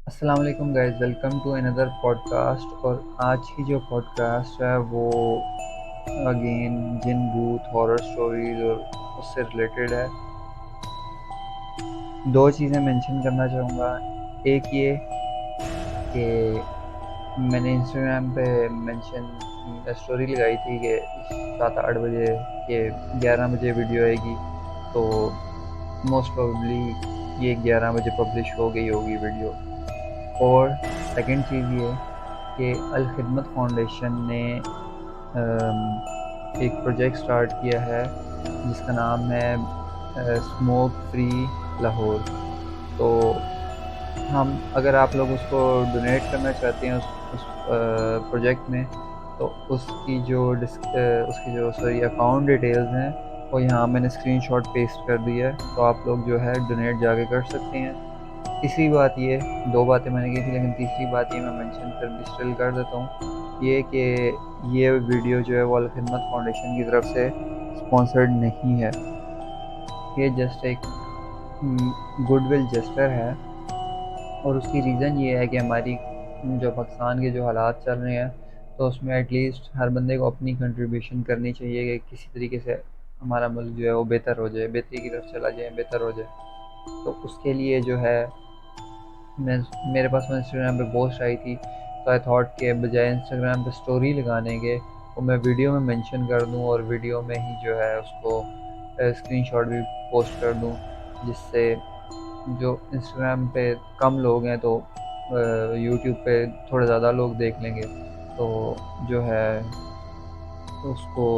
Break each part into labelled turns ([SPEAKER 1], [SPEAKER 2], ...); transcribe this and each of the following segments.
[SPEAKER 1] अस्सलाम वालेकुम guys, welcome to another podcast. और आज की जो पॉडकास्ट है वो अगेन जिन भूत हॉरर स्टोरीज और उससे रिलेटेड है। दो चीज़ें मेंशन करना चाहूँगा। एक ये कि मैंने इंस्टाग्राम पे मेंशन स्टोरी लगाई थी कि 7-8 बजे के 11 बजे वीडियो आएगी, तो मोस्ट प्रोबेबली ये 11 बजे पब्लिश हो गई होगी वीडियो। और सेकंड चीज़ ये कि अल खिदमत फाउंडेशन ने एक प्रोजेक्ट स्टार्ट किया है जिसका नाम है स्मोक फ्री लाहौर। तो हम अगर आप लोग उसको डोनेट करना चाहते हैं उस प्रोजेक्ट में, तो उसकी जो सॉरी अकाउंट डिटेल्स हैं वो यहाँ मैंने स्क्रीनशॉट पेस्ट कर दी है, तो आप लोग जो है डोनेट जाके कर सकते हैं। तीसरी बात ये, दो बातें मैंने की थी लेकिन तीसरी बात ये मैं मेंशन कर स्टिल कर देता हूँ, ये कि ये वीडियो जो है वो अल खिदमत फाउंडेशन की तरफ से स्पॉन्सर्ड नहीं है। ये जस्ट एक गुडविल जेस्टर है। और उसकी रीज़न ये है कि हमारी जो पाकिस्तान के जो हालात चल रहे हैं, तो उसमें एटलीस्ट हर बंदे को अपनी कंट्रीब्यूशन करनी चाहिए कि किसी तरीके से हमारा मुल्क जो है वो बेहतर हो जाए, बेहतरी की तरफ चला जाए, बेहतर हो जाए। तो उसके लिए जो है मैं मेरे पास वो इंस्टाग्राम पे पोस्ट आई थी, तो आई थॉट के बजाय इंस्टाग्राम पे स्टोरी लगाने के वो मैं वीडियो में मेंशन कर दूं और वीडियो में ही जो है उसको स्क्रीनशॉट भी पोस्ट कर दूं, जिससे जो इंस्टाग्राम पे कम लोग हैं तो यूट्यूब पे थोड़े ज़्यादा लोग देख लेंगे। तो जो है उसको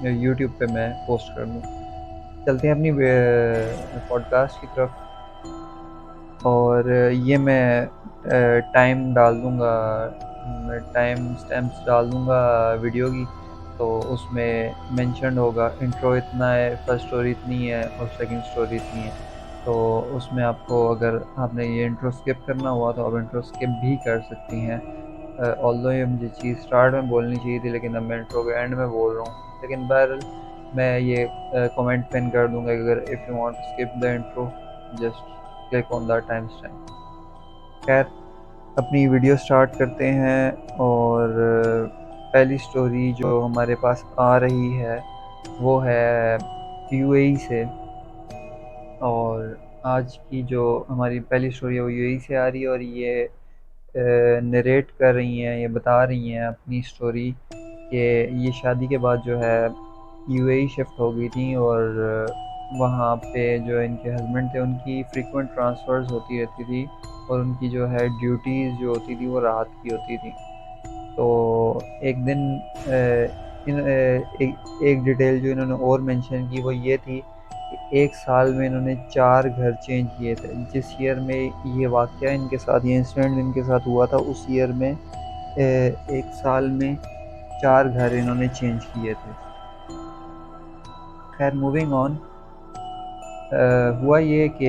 [SPEAKER 1] यूट्यूब पे मैं पोस्ट कर दूँ। चलते हैं अपनी पॉडकास्ट की तरफ। और ये मैं टाइम डाल दूँगा, मैं टाइम स्टैम्प्स डाल दूँगा वीडियो की। तो उसमें मेंशन होगा इंट्रो इतना है, फर्स्ट स्टोरी इतनी है और सेकंड स्टोरी इतनी है। तो उसमें आपको अगर आपने ये इंट्रो स्किप करना हुआ तो आप इंट्रो स्किप भी कर सकती हैं। ऑल्दो ये मुझे चीज़ स्टार्ट में बोलनी चाहिए थी लेकिन अब मैं इंट्रो के एंड में बोल रहा हूँ। लेकिन बहरहाल मैं ये कमेंट पिन कर दूँगा कि अगर if you want to skip the intro just click on the time stamp. खैर, अपनी वीडियो स्टार्ट करते हैं। और पहली स्टोरी जो हमारे पास आ रही है वो है यूएई से। और आज की जो हमारी पहली स्टोरी है वो यूएई से आ रही है, और ये नरेट कर रही हैं, ये बता रही हैं अपनी स्टोरी कि ये शादी के बाद जो है यूएई शिफ्ट हो गई थी। और वहाँ पे जो इनके हस्बैंड थे उनकी फ्रीक्वेंट ट्रांसफ़र्स होती रहती थी, और उनकी जो है ड्यूटीज़ जो होती थी वो रात की होती थी। तो एक दिन एक डिटेल जो इन्होंने और मेंशन की वो ये थी कि एक साल में इन्होंने 4 घर चेंज किए थे। जिस ईयर में ये वाक़या इनके साथ, ये इंसिडेंट इनके साथ हुआ था, उस ईयर में एक साल में 4 घर इन्होंने चेंज किए थे। खैर, मूविंग ऑन। हुआ ये कि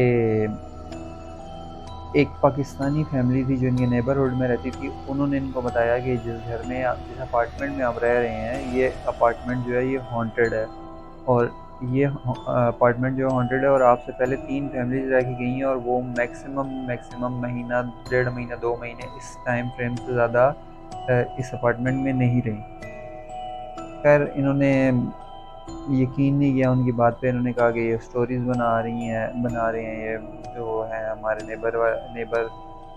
[SPEAKER 1] एक पाकिस्तानी फैमिली थी जो इनके नेबरहुड में रहती थी। उन्होंने इनको बताया कि जिस अपार्टमेंट में आप रह रहे हैं, ये अपार्टमेंट जो है ये हॉन्टेड है। और ये अपार्टमेंट जो है हॉन्टेड है, और आपसे पहले 3 फैमिलीज रह के गई हैं, और वो मैक्सिमम महीना, 1.5 महीना, 2 महीने, इस टाइम फ्रेम से ज़्यादा इस अपार्टमेंट में नहीं रही। खैर, इन्होंने यकीन नहीं किया उनकी बात पे। इन्होंने कहा कि ये स्टोरीज़ बना रहे हैं ये जो है हमारे नेबर,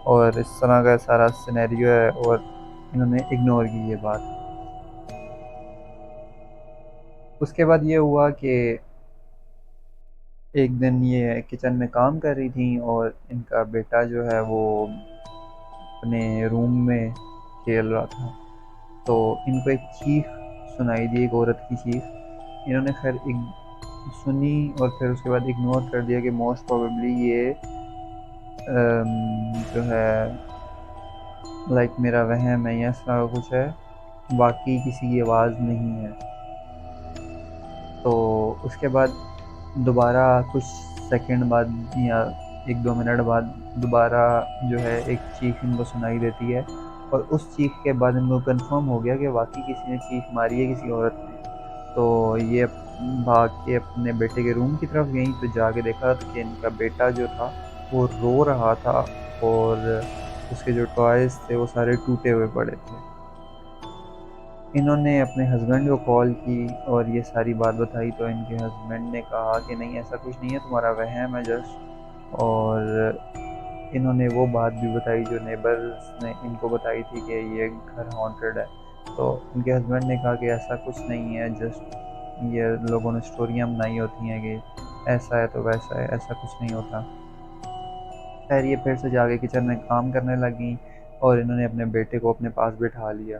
[SPEAKER 1] और इस तरह का सारा सिनेरियो है, और इन्होंने इग्नोर की ये बात। उसके बाद ये हुआ कि एक दिन ये किचन में काम कर रही थी, और इनका बेटा जो है वो अपने रूम में खेल रहा था। तो इनको एक चीख सुनाई दी, एक औरत की चीख। इन्होंने खैर सुनी और फिर उसके बाद इग्नोर कर दिया कि मोस्ट प्रोबेबली ये जो है लाइक मेरा वहम है या इस तरह का कुछ है, बाकी किसी की आवाज़ नहीं है। तो उसके बाद दोबारा कुछ सेकंड बाद या 1-2 मिनट बाद दोबारा जो है एक चीख इनको सुनाई देती है, और उस चीख के बाद इनको कंफर्म हो गया कि वाकई किसी ने चीख मारी है, किसी औरत ने। तो ये भाग के अपने बेटे के रूम की तरफ गई, तो जाके देखा कि इनका बेटा जो था वो रो रहा था। और उसके जो टॉयज़ थे वो सारे टूटे हुए पड़े थे। इन्होंने अपने हस्बैंड को कॉल की और ये सारी बात बताई, तो इनके हस्बैंड ने कहा कि नहीं, ऐसा कुछ नहीं है, तुम्हारा वहम है जस्ट। और इन्होंने वो बात भी बताई जो नेबर्स ने इनको बताई थी कि ये घर हॉन्टेड है। तो इनके हस्बैंड ने कहा कि ऐसा कुछ नहीं है, जस्ट ये लोगों ने स्टोरियाँ बनाई होती हैं कि ऐसा है तो वैसा है, ऐसा कुछ नहीं होता। खैर ये फिर से जाके किचन में काम करने लगी और इन्होंने अपने बेटे को अपने पास बिठा लिया।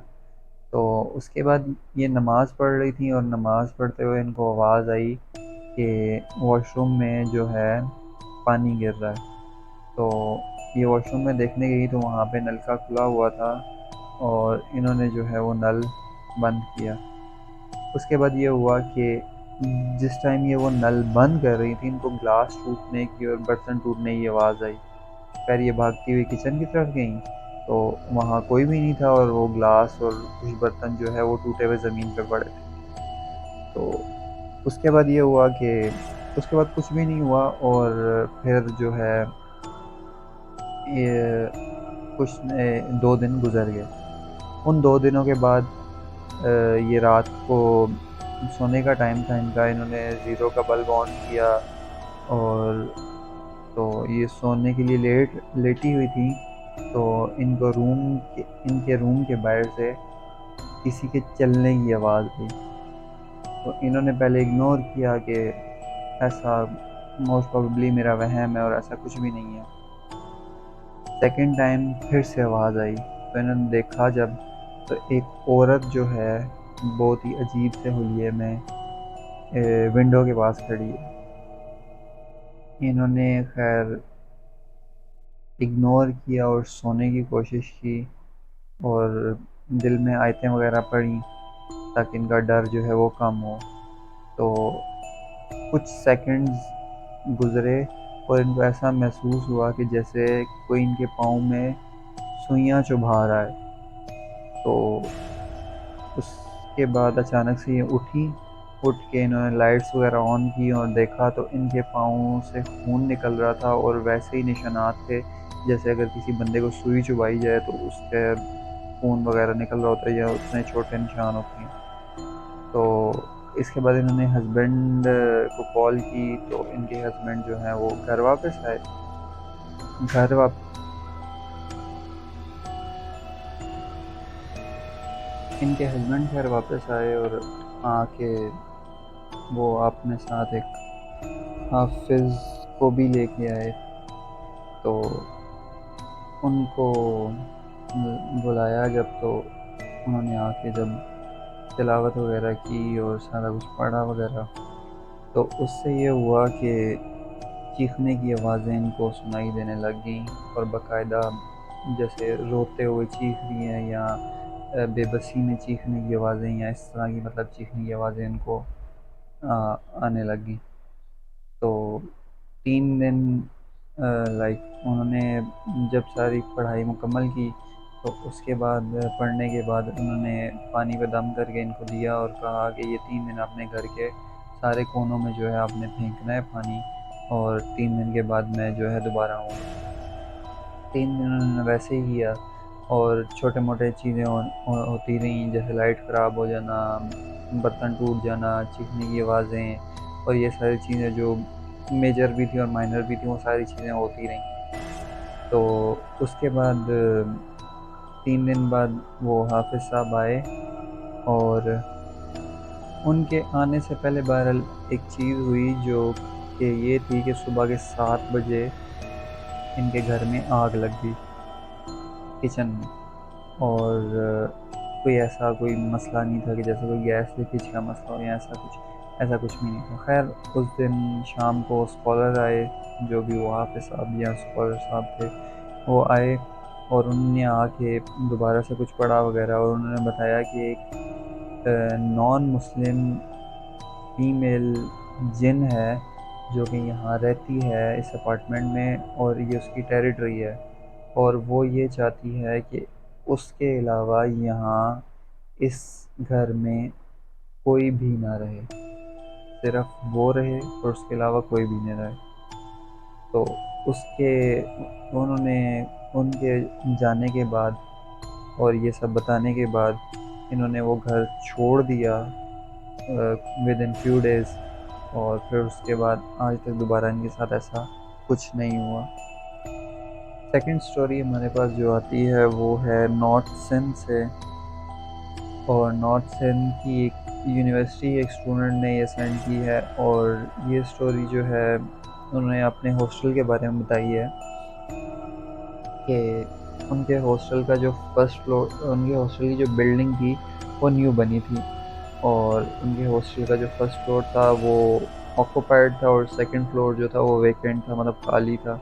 [SPEAKER 1] तो उसके बाद ये नमाज़ पढ़ रही थी और नमाज़ पढ़ते हुए इनको आवाज़ आई कि वॉशरूम में जो है पानी गिर रहा है। तो ये वॉशरूम में देखने गई तो वहाँ पे नलका खुला हुआ था और इन्होंने जो है वो नल बंद किया। उसके बाद ये हुआ कि जिस टाइम ये वो नल बंद कर रही थी, इनको ग्लास टूटने की और बर्तन टूटने की आवाज़ आई। खैर ये भागती हुई किचन की तरफ गई तो वहाँ कोई भी नहीं था और वो ग्लास और कुछ बर्तन जो है वो टूटे हुए ज़मीन पे पड़े थे। तो उसके बाद ये हुआ कि उसके बाद कुछ भी नहीं हुआ और फिर जो है ये कुछ 2 दिन गुजर गए। उन 2 दिनों के बाद ये रात को सोने का टाइम था इनका, इन्होंने ज़ीरो का बल्ब ऑन किया और तो ये सोने के लिए लेटी हुई थी। तो इनके रूम के बाहर से किसी के चलने की आवाज़ आई। तो इन्होंने पहले इग्नोर किया कि ऐसा मोस्ट प्रोबेबली मेरा वहम है और ऐसा कुछ भी नहीं है। सेकंड टाइम फिर से आवाज़ आई तो इन्होंने देखा जब, तो एक औरत जो है बहुत ही अजीब से हुलिये में विंडो के पास खड़ी है। इन्होंने खैर इग्नोर किया और सोने की कोशिश की और दिल में आयतें वगैरह पढ़ी ताकि इनका डर जो है वो कम हो। तो कुछ सेकंड्स गुज़रे और इनको ऐसा महसूस हुआ कि जैसे कोई इनके पाँव में सुइयाँ चुभा रहा है। तो उसके बाद अचानक से ये उठ के इन्होंने लाइट्स वगैरह ऑन की और देखा तो इनके पाँव से खून निकल रहा था और वैसे ही निशानात थे जैसे अगर किसी बंदे को सुई चुभाई जाए तो उसके खून वगैरह निकल रहा होता है या उतने छोटे निशान होते हैं। तो इसके बाद इन्होंने हस्बैंड को कॉल की तो इनके हस्बैंड जो हैं वो घर वापस आए। घर वाप इनके हस्बैंड घर वापस आए और आके वो अपने साथ एक हाफिज़ को भी लेके आए। तो उनको बुलाया जब, तो उन्होंने आके जब तिलावत वगैरह की और सारा कुछ पढ़ा वगैरह, तो उससे ये हुआ कि चीखने की आवाज़ें इनको सुनाई देने लग गईं और बाकायदा जैसे रोते हुए चीख रही हैं या बेबसी में चीखने की आवाज़ें या इस तरह की मतलब चीखने की आवाज़ें इनको आने लगी। तो 3 दिन लाइक उन्होंने जब सारी पढ़ाई मुकम्मल की तो उसके बाद पढ़ने के बाद उन्होंने पानी पे दम करके इनको दिया और कहा कि ये 3 दिन अपने घर के सारे कोनों में जो है आपने फेंकना है पानी, और 3 दिन के बाद मैं जो है दोबारा आऊँगा। 3 दिन उन्होंने वैसे ही किया और छोटे मोटे चीज़ें होती रहीं जैसे लाइट ख़राब हो जाना, बर्तन टूट जाना, चीखने की आवाज़ें और ये सारी चीज़ें जो मेजर भी थी और माइनर भी थी, वो सारी चीज़ें होती रहीं। तो उसके बाद 3 दिन बाद वो हाफिज़ साहब आए और उनके आने से पहले बहरहाल एक चीज़ हुई जो कि ये थी कि सुबह के 7 बजे इनके घर में आग लग गई किचन में। और कोई मसला नहीं था कि जैसे कोई गैस लीकेज का मसला हो या ऐसा कुछ भी नहीं था। खैर उस दिन शाम को स्कॉलर आए, जो भी वो हाफिज़ साहब या स्कॉलर साहब थे वो आए और उन्होंने आके दोबारा से कुछ पढ़ा वगैरह और उन्होंने बताया कि एक नॉन मुस्लिम फीमेल जिन है जो कि यहाँ रहती है इस अपार्टमेंट में और ये उसकी टेरिटरी है और वो ये चाहती है कि उसके अलावा यहाँ इस घर में कोई भी ना रहे, सिर्फ वो रहे और उसके अलावा कोई भी ना रहे। तो उसके उन्होंने उनके जाने के बाद और ये सब बताने के बाद इन्होंने वो घर छोड़ दिया विद इन फ्यू डेज़, और फिर उसके बाद आज तक दोबारा इनके साथ ऐसा कुछ नहीं हुआ। सेकंड स्टोरी हमारे पास जो आती है वो है नॉर्थ सिंध से। और नॉर्थ सिंध की एक यूनिवर्सिटी एक स्टूडेंट ने ये सेंड की है, और ये स्टोरी जो है उन्होंने अपने हॉस्टल के बारे में बताई है कि उनके हॉस्टल का जो फर्स्ट फ्लोर, उनके हॉस्टल की जो बिल्डिंग थी वो न्यू बनी थी, और उनके हॉस्टल का जो फर्स्ट फ्लोर था वो ऑक्यूपाइड था, और सेकंड फ्लोर जो था वो वेकेंट था, मतलब खाली था।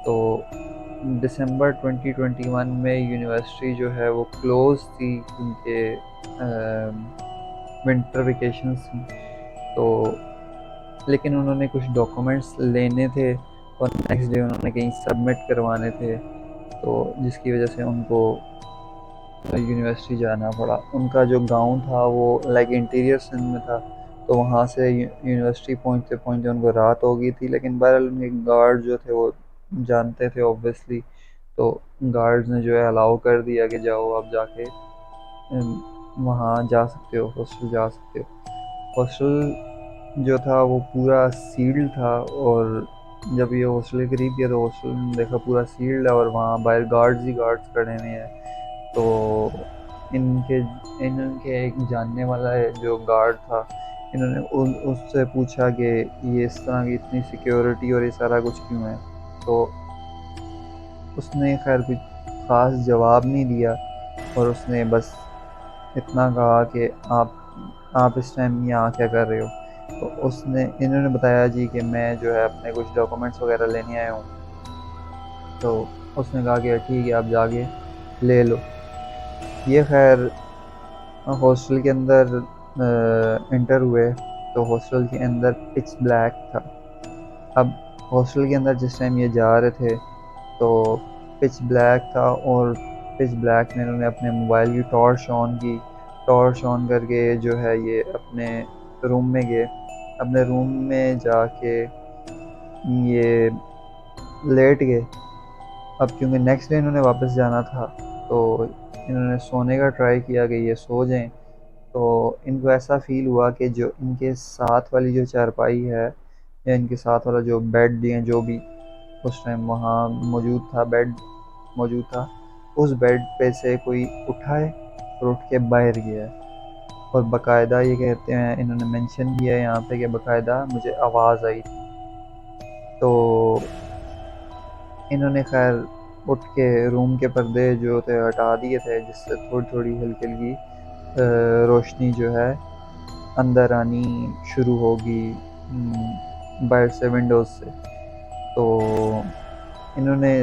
[SPEAKER 1] तो दिसंबर 2021 में यूनिवर्सिटी जो है वो क्लोज थी, उनके विंटर वेकेशंस थी। तो लेकिन उन्होंने कुछ डॉक्यूमेंट्स लेने थे और नेक्स्ट डे उन्होंने कहीं सबमिट करवाने थे, तो जिसकी वजह से उनको यूनिवर्सिटी जाना पड़ा। उनका जो गांव था वो लाइक इंटीरियर सिंध में था, तो वहाँ से यूनिवर्सिटी पहुँचते पहुँचते उनको रात हो गई थी। लेकिन बहरहाल उनके गार्ड जो थे वो जानते थे ऑब्वियसली, तो गार्ड्स ने जो है अलाउ कर दिया कि जाओ आप जाके वहाँ जा सकते हो, हॉस्टल जा सकते हो। हॉस्टल जो था वो पूरा सील्ड था, और जब ये हॉस्टल के करीब गया तो हॉस्टल में देखा पूरा सील्ड है, और वहाँ बाहर गार्ड्स ही गार्ड्स खड़े हुए हैं। तो इनके इनके एक जानने वाला है जो गार्ड था, इन्होंने उससे पूछा कि ये इस तरह की इतनी सिक्योरिटी और ये सारा कुछ क्यों है। तो उसने खैर कुछ ख़ास जवाब नहीं दिया, और उसने बस इतना कहा कि आप इस टाइम यहाँ क्या कर रहे हो। तो उसने इन्होंने बताया जी कि मैं जो है अपने कुछ डॉक्यूमेंट्स वगैरह लेने आया हूँ। तो उसने कहा कि ठीक है आप जाके ले लो। ये खैर हॉस्टल के अंदर एंटर हुए, तो हॉस्टल के अंदर पिच ब्लैक था। अब हॉस्टल के अंदर जिस टाइम ये जा रहे थे तो पिच ब्लैक था, और पिच ब्लैक में इन्होंने अपने मोबाइल की टॉर्च ऑन की। टॉर्च ऑन करके जो है ये अपने रूम में गए। अपने रूम में जाके ये लेट गए। अब क्योंकि नेक्स्ट डे इन्होंने वापस जाना था, तो इन्होंने सोने का ट्राई किया कि ये सो जाएं। तो इनको ऐसा फ़ील हुआ कि जो इनके साथ वाली जो चारपाई है, या इनके साथ वाला जो बेड दिए जो भी उस टाइम वहाँ मौजूद था, बेड मौजूद था, उस बेड पे से कोई उठा है और उठ के बाहर गया है। और बाकायदा ये कहते हैं, इन्होंने मेंशन किया है यहाँ पे कि बाकायदा मुझे आवाज़ आई थी। तो इन्होंने खैर उठ के रूम के पर्दे जो थे हटा दिए थे, जिससे थोड़ी थोड़ी हल्की हल्की रोशनी जो है अंदर आनी शुरू होगी बाहर से, विंडोज़ से। तो इन्होंने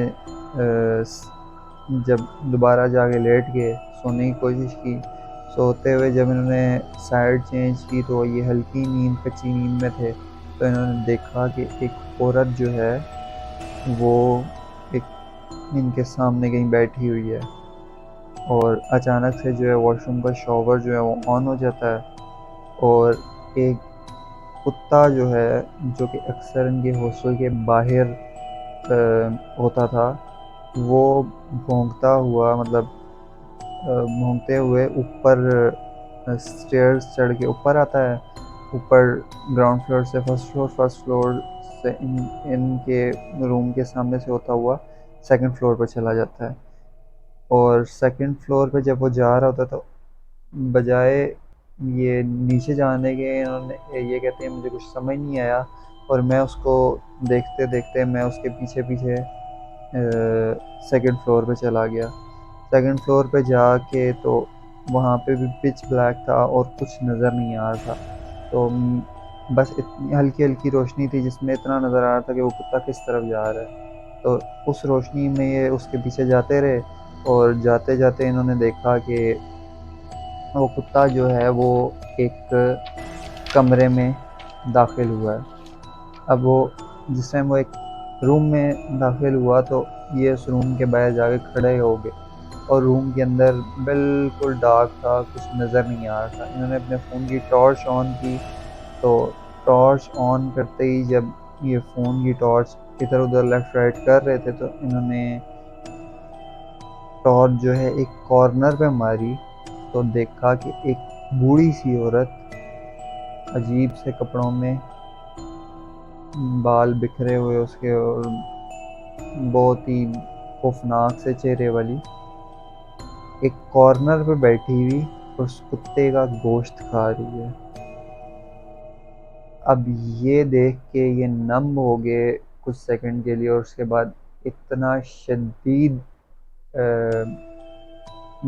[SPEAKER 1] जब दोबारा जाके लेट गए, सोने की कोशिश की। सोते हुए जब इन्होंने साइड चेंज की तो ये हल्की नींद, कच्ची नींद में थे। तो इन्होंने देखा कि एक औरत जो है वो एक इनके सामने कहीं बैठी हुई है, और अचानक से जो है वॉशरूम का शॉवर जो है वो ऑन हो जाता है, और एक कुत्ता जो है, जो कि अक्सर इनके हॉस्टल के बाहर होता था, वो भौंकता हुआ, मतलब भौंकते हुए ऊपर स्टेयर्स चढ़ के ऊपर आता है। ऊपर ग्राउंड फ्लोर से फर्स्ट फ्लोर से इनके रूम के सामने से होता हुआ सेकंड फ्लोर पर चला जाता है। और सेकंड फ्लोर पे जब वो जा रहा होता तो बजाय ये नीचे जाने के, इन्होंने ये कहते हैं मुझे कुछ समझ नहीं आया, और मैं उसको देखते देखते मैं उसके पीछे पीछे सेकंड फ्लोर पे चला गया। सेकंड फ्लोर पे जाके तो वहाँ पे भी पिच ब्लैक था और कुछ नज़र नहीं आ रहा था। तो बस इतनी हल्की हल्की रोशनी थी जिसमें इतना नज़र आ रहा था कि वो कुत्ता किस तरफ जा रहा है। तो उस रोशनी में ये उसके पीछे जाते रहे, और जाते जाते इन्होंने देखा कि वो कुत्ता जो है वो एक कमरे में दाखिल हुआ है। अब वो जिस टाइम वो एक रूम में दाखिल हुआ तो ये उस रूम के बाहर जाके खड़े हो गए, और रूम के अंदर बिल्कुल डार्क था, कुछ नज़र नहीं आ रहा था। इन्होंने अपने फ़ोन की टॉर्च ऑन की, तो टॉर्च ऑन करते ही जब ये फ़ोन की टॉर्च इधर उधर लेफ़्ट राइट कर रहे थे तो इन्होंने टॉर्च जो है एक कॉर्नर पे मारी तो देखा कि एक बूढ़ी सी औरत अजीब से कपड़ों में, बाल बिखरे हुए उसके और बहुत ही खौफनाक से चेहरे वाली, एक कॉर्नर पे बैठी हुई उस कुत्ते का गोश्त खा रही है। अब ये देख के ये नम हो गए कुछ सेकंड के लिए, और उसके बाद इतना शदीद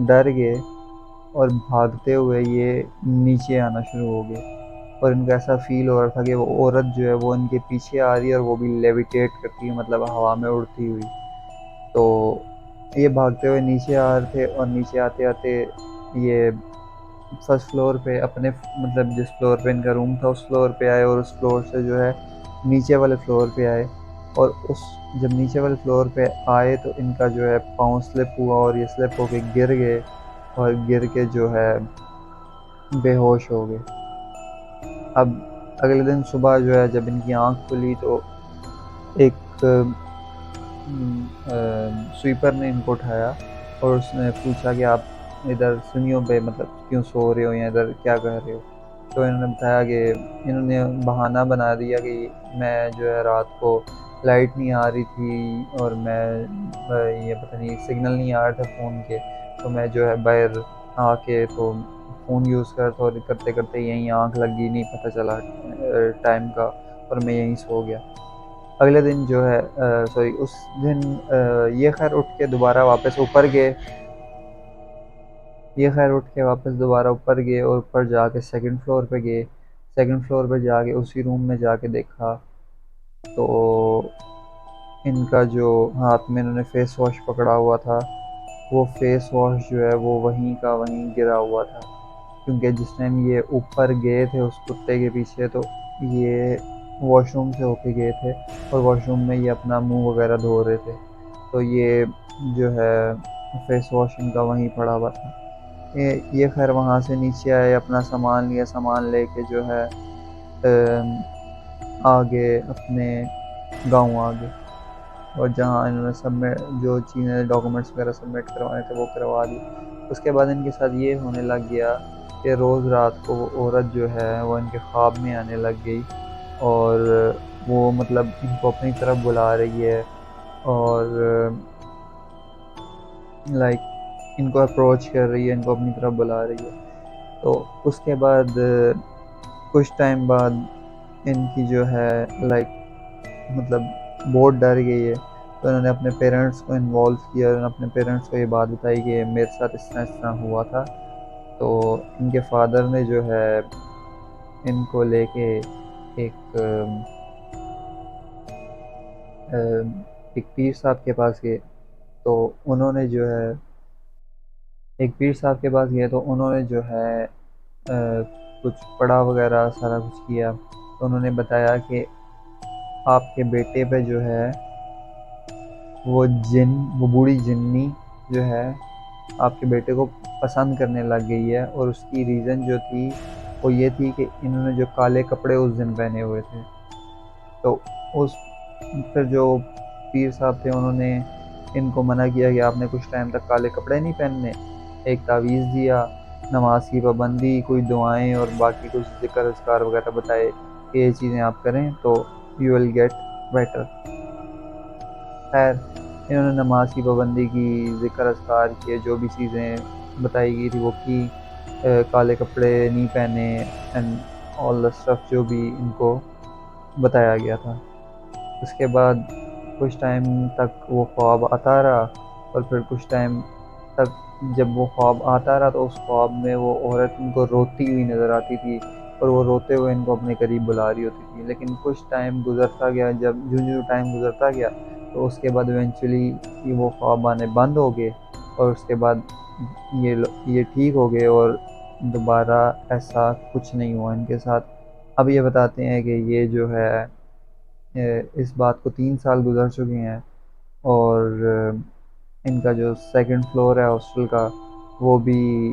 [SPEAKER 1] डर गए और भागते हुए ये नीचे आना शुरू हो गए। और इनको ऐसा फील हो रहा था कि वो औरत जो है वो इनके पीछे आ रही है और वो भी लेविटेट करती है, मतलब हवा में उड़ती हुई। तो ये भागते हुए नीचे आ रहे थे और नीचे आते आते ये फर्स्ट फ्लोर पे अपने, मतलब जिस फ्लोर पे इनका रूम था उस फ्लोर पे आए, और उस फ्लोर से जो है नीचे वाले फ्लोर पे आए। और उस जब नीचे वाले फ्लोर पे आए तो इनका जो है पाँव स्लिप हुआ और ये स्लिप होके गिर गए, और गिर के जो है बेहोश हो गए। अब अगले दिन सुबह जो है जब इनकी आँख खुली तो एक स्वीपर ने इनको उठाया और उसने पूछा कि आप इधर सीढ़ियों पे मतलब क्यों सो रहे हो या इधर क्या कर रहे हो। तो इन्होंने बताया कि इन्होंने बहाना बना दिया कि मैं जो है रात को लाइट नहीं आ रही थी और मैं ये पता नहीं सिग्नल नहीं आ रहे थे फ़ोन के, तो मैं जो है बाहर आके तो फ़ोन यूज़ करता और करते करते यहीं आँख लग गई, नहीं पता चला टाइम का, और मैं यहीं सो गया। अगले दिन जो है सॉरी उस दिन ये खैर उठ के दोबारा वापस ऊपर गए, ये खैर उठ के वापस दोबारा ऊपर गए और ऊपर जाके सेकंड फ्लोर पे गए। सेकंड फ्लोर पे जाके उसी रूम में जाके देखा तो इनका जो हाथ में इन्होंने फेस वॉश पकड़ा हुआ था, वो फेस वॉश जो है वो वहीं का वहीं गिरा हुआ था। क्योंकि जिस टाइम ये ऊपर गए थे उस कुत्ते के पीछे तो ये वॉशरूम से होके गए थे और वॉशरूम में ये अपना मुंह वगैरह धो रहे थे, तो ये जो है फेस वॉश इनका वहीं पड़ा हुआ था। ये खैर वहाँ से नीचे आए, अपना सामान लिया, सामान लेके जो है आगे अपने गांव आ गए, और जहाँ इन्होंने सबमिट जो चीज़ें डॉक्यूमेंट्स वगैरह सबमिट करवाने थे वो करवा दी। उसके बाद इनके साथ ये होने लग गया कि रोज़ रात को वो औरत जो है वो इनके ख्वाब में आने लग गई, और वो मतलब इनको अपनी तरफ बुला रही है और लाइक इनको अप्रोच कर रही है, इनको अपनी तरफ बुला रही है। तो उसके बाद कुछ टाइम बाद इनकी जो है लाइक मतलब बहुत डर गई है, तो इन्होंने अपने पेरेंट्स को इन्वॉल्व किया और अपने पेरेंट्स को ये बात बताई कि मेरे साथ इस तरह हुआ था। तो इनके फादर ने जो है इनको लेके एक एक पीर साहब के पास गए। तो उन्होंने जो है एक पीर साहब के पास गए तो उन्होंने जो है कुछ पढ़ा वगैरह सारा कुछ किया, तो उन्होंने बताया कि आपके बेटे पे जो है वो बूढ़ी जिन्नी जो है आपके बेटे को पसंद करने लग गई है, और उसकी रीज़न जो थी वो ये थी कि इन्होंने जो काले कपड़े उस दिन पहने हुए थे। तो उस फिर जो पीर साहब थे उन्होंने इनको मना किया कि आपने कुछ टाइम तक काले कपड़े नहीं पहनने, एक तावीज़ दिया, नमाज की पाबंदी, कोई दुआएं और बाकी कुछ ज़िक्र अज़कार वगैरह बताए कि ये चीज़ें आप करें तो यू विल गेट बेटर। खैर इन्होंने नमाज की पाबंदी की, ज़िक्र अज़कार किए, जो भी चीज़ें बताई गई थी वो की, काले कपड़े नहीं पहने एंड ऑल द स्टफ जो भी इनको बताया गया था। उसके बाद कुछ टाइम तक वो ख्वाब आता रहा, और फिर कुछ टाइम तक जब वो ख्वाब आता रहा तो उस ख्वाब में वो औरत इनको रोती हुई नज़र आती थी, और वो रोते हुए इनको अपने करीब बुला रही होती थी। लेकिन कुछ टाइम गुज़रता गया, जब जो टाइम गुज़रता गया तो उसके बाद इवेंचुअली वो ख्वाब आने बंद हो गए, और उसके बाद ये ठीक हो गए और दोबारा ऐसा कुछ नहीं हुआ इनके साथ। अब ये बताते हैं कि ये जो है इस बात को 3 साल गुज़र चुके हैं, और इनका जो सेकंड फ्लोर है हॉस्टल का वो भी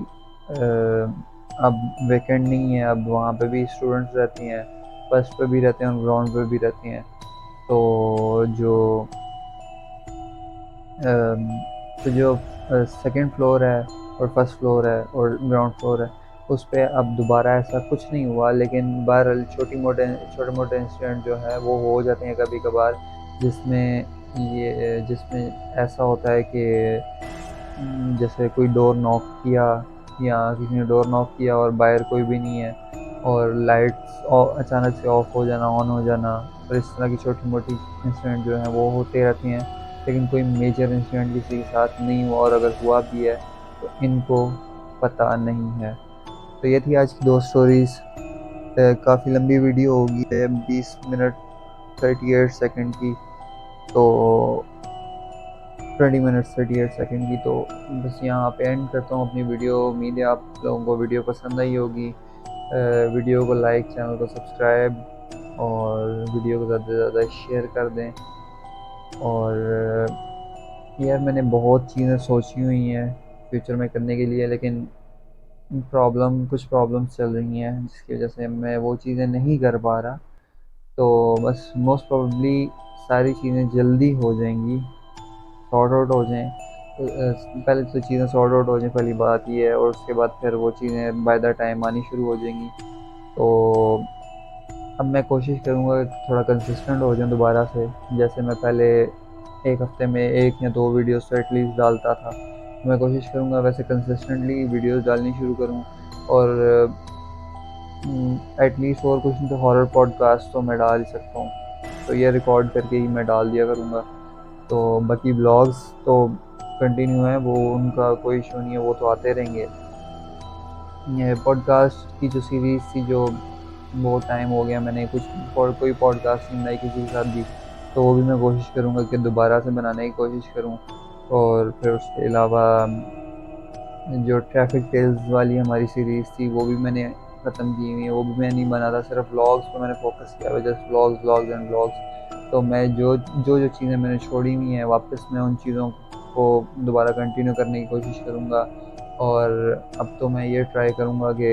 [SPEAKER 1] अब वैकेंट नहीं है, अब वहाँ पे भी स्टूडेंट्स रहती हैं, फर्स्ट पे भी रहते हैं और ग्राउंड पे भी रहती हैं। तो जो तो जो सेकंड फ्लोर है और फर्स्ट फ्लोर है और ग्राउंड फ्लोर है, उस पे अब दोबारा ऐसा कुछ नहीं हुआ, लेकिन बहरहाल छोटे मोटे इंसिडेंट जो है वो हो जाते हैं कभी कभार, जिसमें ऐसा होता है कि जैसे कोई डोर नॉक किया या किसी ने डोर नॉक किया और बाहर कोई भी नहीं है, और लाइट्स अचानक से ऑफ हो जाना, ऑन हो जाना, और इस तरह की छोटी मोटी इंसिडेंट जो हैं वो होते रहती हैं। लेकिन कोई मेजर इंसिडेंट किसी के साथ नहीं हुआ, और अगर हुआ भी है तो इनको पता नहीं है। तो ये थी आज की 2 स्टोरीज़। काफ़ी लंबी वीडियो होगी, 20 मिनट 38 सेकंड की, तो 20 मिनट्स 38 सेकंड की। तो बस यहाँ पे एंड करता हूँ अपनी वीडियो। उम्मीद है आप लोगों को वीडियो पसंद आई होगी। वीडियो को लाइक, चैनल को सब्सक्राइब, और वीडियो को ज़्यादा से ज़्यादा शेयर कर दें। और यार मैंने बहुत चीज़ें सोची हुई हैं फ्यूचर में करने के लिए, लेकिन कुछ प्रॉब्लम्स चल रही हैं जिसकी वजह से मैं वो चीज़ें नहीं कर पा रहा। तो बस मोस्ट प्रोबेबली सारी चीज़ें जल्दी हो जाएंगी, सॉर्ट आउट हो जाएँ। तो पहले तो चीज़ें सॉर्ट आउट हो जाएँ, पहली बात ये है, और उसके बाद फिर वो चीज़ें बाय द टाइम आनी शुरू हो जाएंगी। तो अब मैं कोशिश करूँगा कि थोड़ा कंसिस्टेंट हो जाऊँ दोबारा से। जैसे मैं पहले 1 हफ़्ते में 1 या 2 वीडियोज़ तो एटलीस्ट डालता था, मैं कोशिश करूँगा वैसे कंसिस्टेंटली वीडियोज़ डालनी शुरू करूँ। और एटलीस्ट और कुछ नहीं तो हॉरर पॉडकास्ट तो मैं डाल ही सकता हूँ, तो ये रिकॉर्ड करके ही मैं डाल दिया करूँगा। तो बाकी ब्लॉग्स तो कंटिन्यू है, वो उनका कोई इशू नहीं है, वो तो आते रहेंगे। ये पॉडकास्ट की जो सीरीज़ थी, जो बहुत टाइम हो गया मैंने कोई पॉडकास्ट नहीं बनाई किसी के साथ भी, तो वो भी मैं कोशिश करूँगा कि दोबारा से बनाने की कोशिश करूँ। और फिर उसके अलावा जो ट्रैफिक टेल्स वाली हमारी सीरीज़ थी वो भी मैंने ख़त्म की हुई है, वो भी मैं नहीं बनाता, सिर्फ व्लॉग्स पे मैंने फोकस किया हुआ, just vlogs vlogs and vlogs. तो मैं जो चीज़ें मैंने छोड़ी हुई हैं वापस मैं उन चीज़ों को दोबारा कंटिन्यू करने की कोशिश करूँगा। और अब तो मैं ये ट्राई करूँगा कि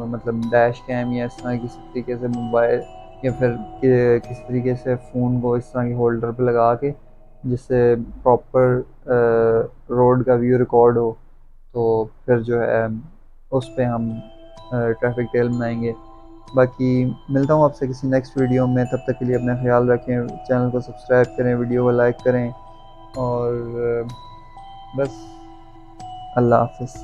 [SPEAKER 1] मतलब डैश कैम या इस तरह किसी तरीके से मोबाइल, या फिर किसी तरीके से फ़ोन को इस तरह की होल्डर पे लगा के, जिससे प्रॉपर रोड का व्यू रिकॉर्ड हो, तो फिर जो है उस पे हम ट्रैफिक टेल बनाएंगे। बाकी मिलता हूँ आपसे किसी नेक्स्ट वीडियो में, तब तक के लिए अपना ख्याल रखें, चैनल को सब्सक्राइब करें, वीडियो को लाइक करें, और बस अल्लाह हाफ़िज़।